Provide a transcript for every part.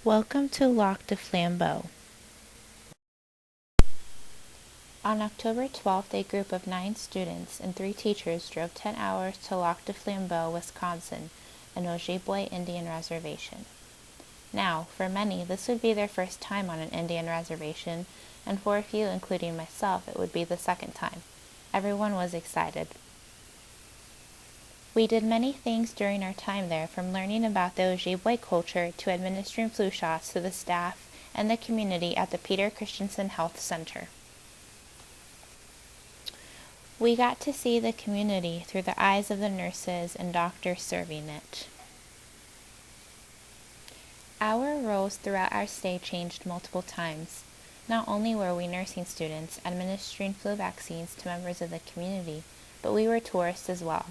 Welcome to Lac de Flambeau. On October 12th, a group of 9 students and 3 teachers drove 10 hours to Lac de Flambeau, Wisconsin, an Ojibwe Indian reservation. Now, for many, this would be their first time on an Indian reservation, and for a few, including myself, it would be the second time. Everyone was excited. We did many things during our time there, from learning about the Ojibwe culture to administering flu shots to the staff and the community at the Peter Christensen Health Center. We got to see the community through the eyes of the nurses and doctors serving it. Our roles throughout our stay changed multiple times. Not only were we nursing students administering flu vaccines to members of the community, but we were tourists as well.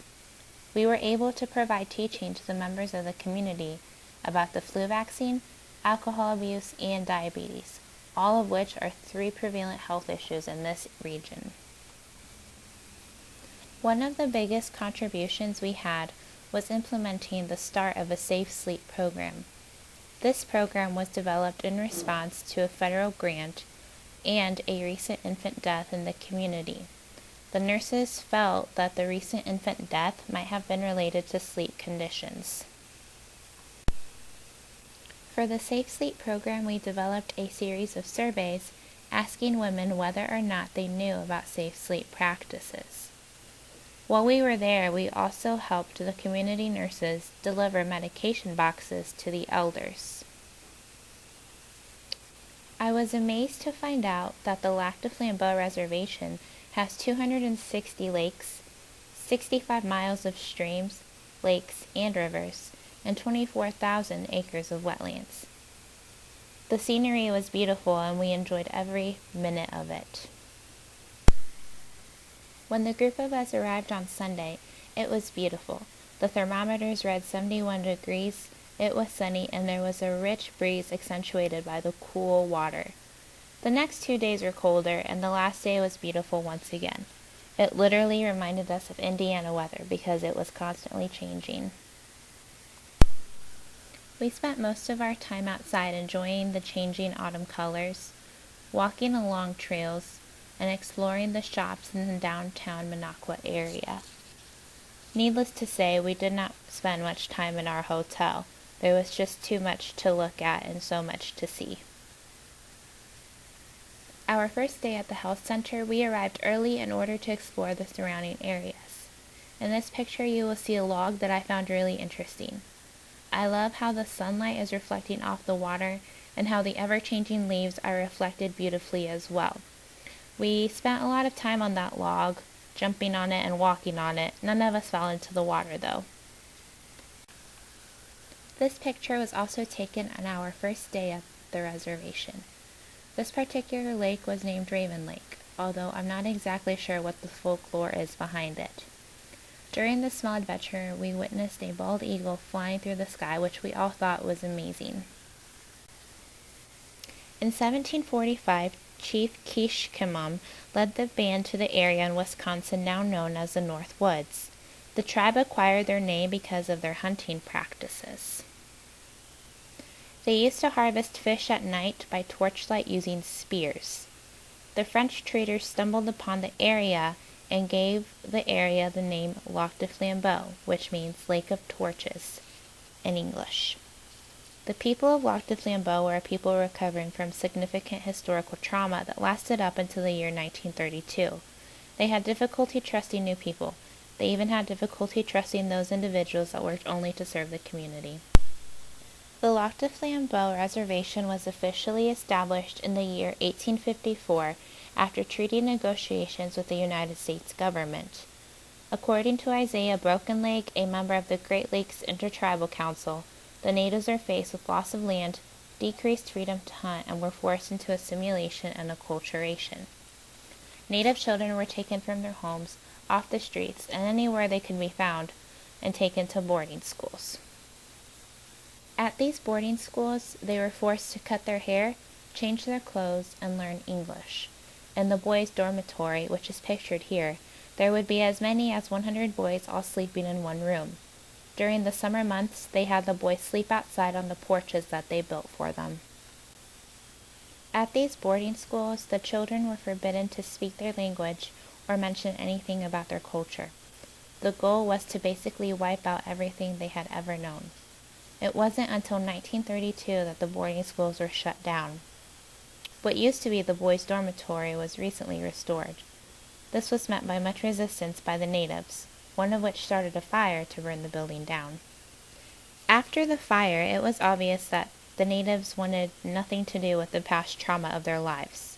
We were able to provide teaching to the members of the community about the flu vaccine, alcohol abuse, and diabetes, all of which are 3 prevalent health issues in this region. One of the biggest contributions we had was implementing the start of a safe sleep program. This program was developed in response to a federal grant and a recent infant death in the community. The nurses felt that the recent infant death might have been related to sleep conditions. For the Safe Sleep program, we developed a series of surveys asking women whether or not they knew about safe sleep practices. While we were there, we also helped the community nurses deliver medication boxes to the elders. I was amazed to find out that the Lac de Flambeau Reservation has 260 lakes, 65 miles of streams, lakes, and rivers, and 24,000 acres of wetlands. The scenery was beautiful and we enjoyed every minute of it. When the group of us arrived on Sunday, it was beautiful. The thermometers read 71 degrees, it was sunny, and there was a rich breeze accentuated by the cool water. The next 2 days were colder, and the last day was beautiful once again. It literally reminded us of Indiana weather because it was constantly changing. We spent most of our time outside enjoying the changing autumn colors, walking along trails, and exploring the shops in the downtown Minocqua area. Needless to say, we did not spend much time in our hotel. There was just too much to look at and so much to see. Our first day at the health center, we arrived early in order to explore the surrounding areas. In this picture, you will see a log that I found really interesting. I love how the sunlight is reflecting off the water and how the ever-changing leaves are reflected beautifully as well. We spent a lot of time on that log, jumping on it and walking on it. None of us fell into the water though. This picture was also taken on our first day at the reservation. This particular lake was named Raven Lake, although I'm not exactly sure what the folklore is behind it. During this small adventure, we witnessed a bald eagle flying through the sky, which we all thought was amazing. In 1745, Chief Kishkimum led the band to the area in Wisconsin now known as the North Woods. The tribe acquired their name because of their hunting practices. They used to harvest fish at night by torchlight using spears. The French traders stumbled upon the area and gave the area the name Lac de Flambeau, which means Lake of Torches in English. The people of Lac de Flambeau were a people recovering from significant historical trauma that lasted up until the year 1932. They had difficulty trusting new people. They even had difficulty trusting those individuals that worked only to serve the community. The Lac de Flambeau Reservation was officially established in the year 1854 after treaty negotiations with the United States government. According to Isaiah Broken Leg, a member of the Great Lakes Intertribal Council, the natives are faced with loss of land, decreased freedom to hunt, and were forced into assimilation and acculturation. Native children were taken from their homes, off the streets, and anywhere they could be found, and taken to boarding schools. At these boarding schools, they were forced to cut their hair, change their clothes, and learn English. In the boys' dormitory, which is pictured here, there would be as many as 100 boys all sleeping in one room. During the summer months, they had the boys sleep outside on the porches that they built for them. At these boarding schools, the children were forbidden to speak their language or mention anything about their culture. The goal was to basically wipe out everything they had ever known. It wasn't until 1932 that the boarding schools were shut down. What used to be the boys' dormitory was recently restored. This was met by much resistance by the natives, one of which started a fire to burn the building down. After the fire, it was obvious that the natives wanted nothing to do with the past trauma of their lives.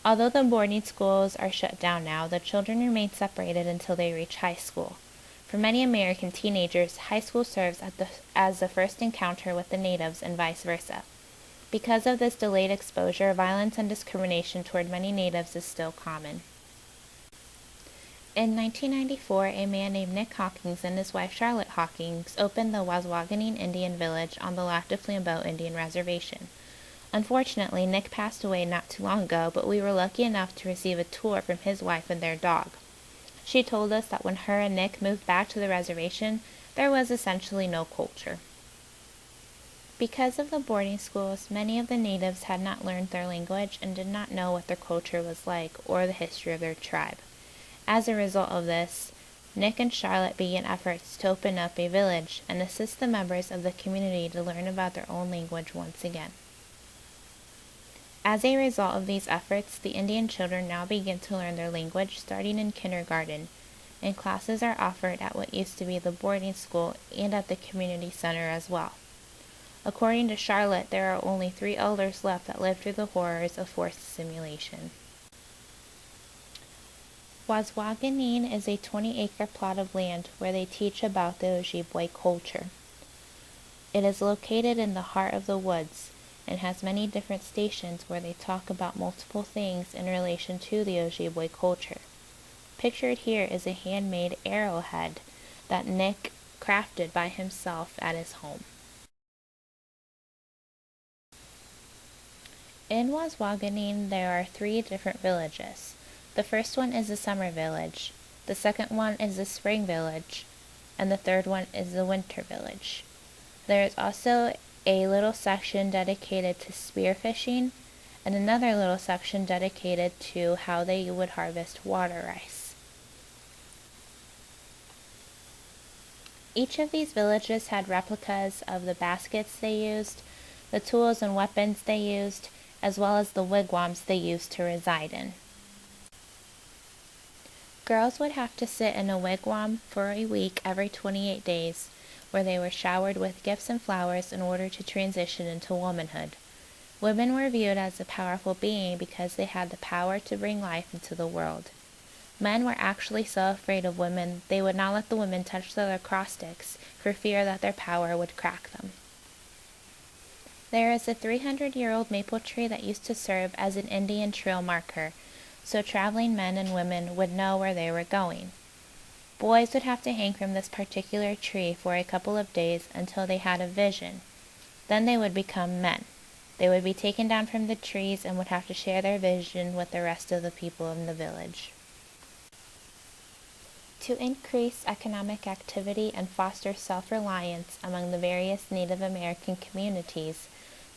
Although the boarding schools are shut down now, the children remain separated until they reach high school. For many American teenagers, high school serves as the first encounter with the natives and vice versa. Because of this delayed exposure, violence and discrimination toward many natives is still common. In 1994, a man named Nick Hawkins and his wife Charlotte Hawkins opened the Waswaganing Indian Village on the Lac du Flambeau Indian Reservation. Unfortunately, Nick passed away not too long ago, but we were lucky enough to receive a tour from his wife and their dog. She told us that when her and Nick moved back to the reservation, there was essentially no culture. Because of the boarding schools, many of the natives had not learned their language and did not know what their culture was like or the history of their tribe. As a result of this, Nick and Charlotte began efforts to open up a village and assist the members of the community to learn about their own language once again. As a result of these efforts, the Indian children now begin to learn their language starting in kindergarten, and classes are offered at what used to be the boarding school and at the community center as well. According to Charlotte, there are only 3 elders left that lived through the horrors of forced assimilation. Waswaganing is a 20-acre plot of land where they teach about the Ojibwe culture. It is located in the heart of the woods and has many different stations where they talk about multiple things in relation to the Ojibwe culture. Pictured here is a handmade arrowhead that Nick crafted by himself at his home. In Waswaganing, there are 3 different villages. The first one is the summer village, the second one is the spring village, and the third one is the winter village. There is also a little section dedicated to spearfishing, and another little section dedicated to how they would harvest water rice. Each of these villages had replicas of the baskets they used, the tools and weapons they used, as well as the wigwams they used to reside in. Girls would have to sit in a wigwam for a week every 28 days, where they were showered with gifts and flowers in order to transition into womanhood. Women were viewed as a powerful being because they had the power to bring life into the world. Men were actually so afraid of women they would not let the women touch their acrostics for fear that their power would crack them. There is a 300-year-old maple tree that used to serve as an Indian trail marker, so traveling men and women would know where they were going. Boys would have to hang from this particular tree for a couple of days until they had a vision. Then they would become men. They would be taken down from the trees and would have to share their vision with the rest of the people in the village. To increase economic activity and foster self-reliance among the various Native American communities,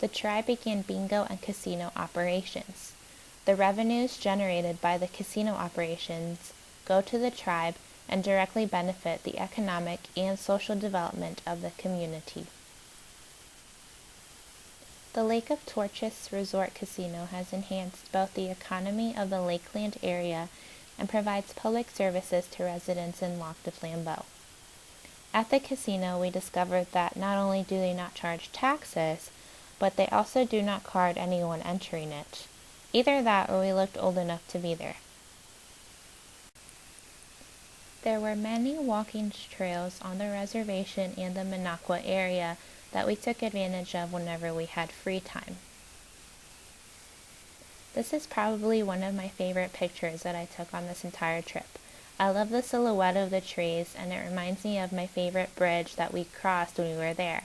the tribe began bingo and casino operations. The revenues generated by the casino operations go to the tribe and directly benefit the economic and social development of the community. The Lake of Torches Resort Casino has enhanced both the economy of the Lakeland area and provides public services to residents in Lac du Flambeau. At the casino, we discovered that not only do they not charge taxes, but they also do not card anyone entering it. Either that or we looked old enough to be there. There were many walking trails on the reservation and the Minocqua area that we took advantage of whenever we had free time. This is probably one of my favorite pictures that I took on this entire trip. I love the silhouette of the trees, and it reminds me of my favorite bridge that we crossed when we were there.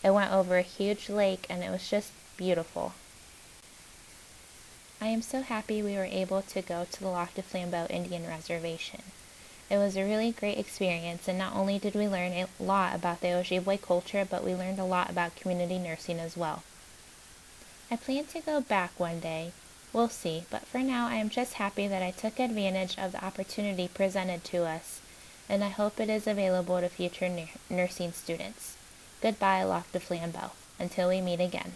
It went over a huge lake and it was just beautiful. I am so happy we were able to go to the Lac du Flambeau Indian Reservation. It was a really great experience, and not only did we learn a lot about the Ojibwe culture, but we learned a lot about community nursing as well. I plan to go back one day. We'll see, but for now I am just happy that I took advantage of the opportunity presented to us, and I hope it is available to future nursing students. Goodbye, Loch de Flambeau. Until we meet again.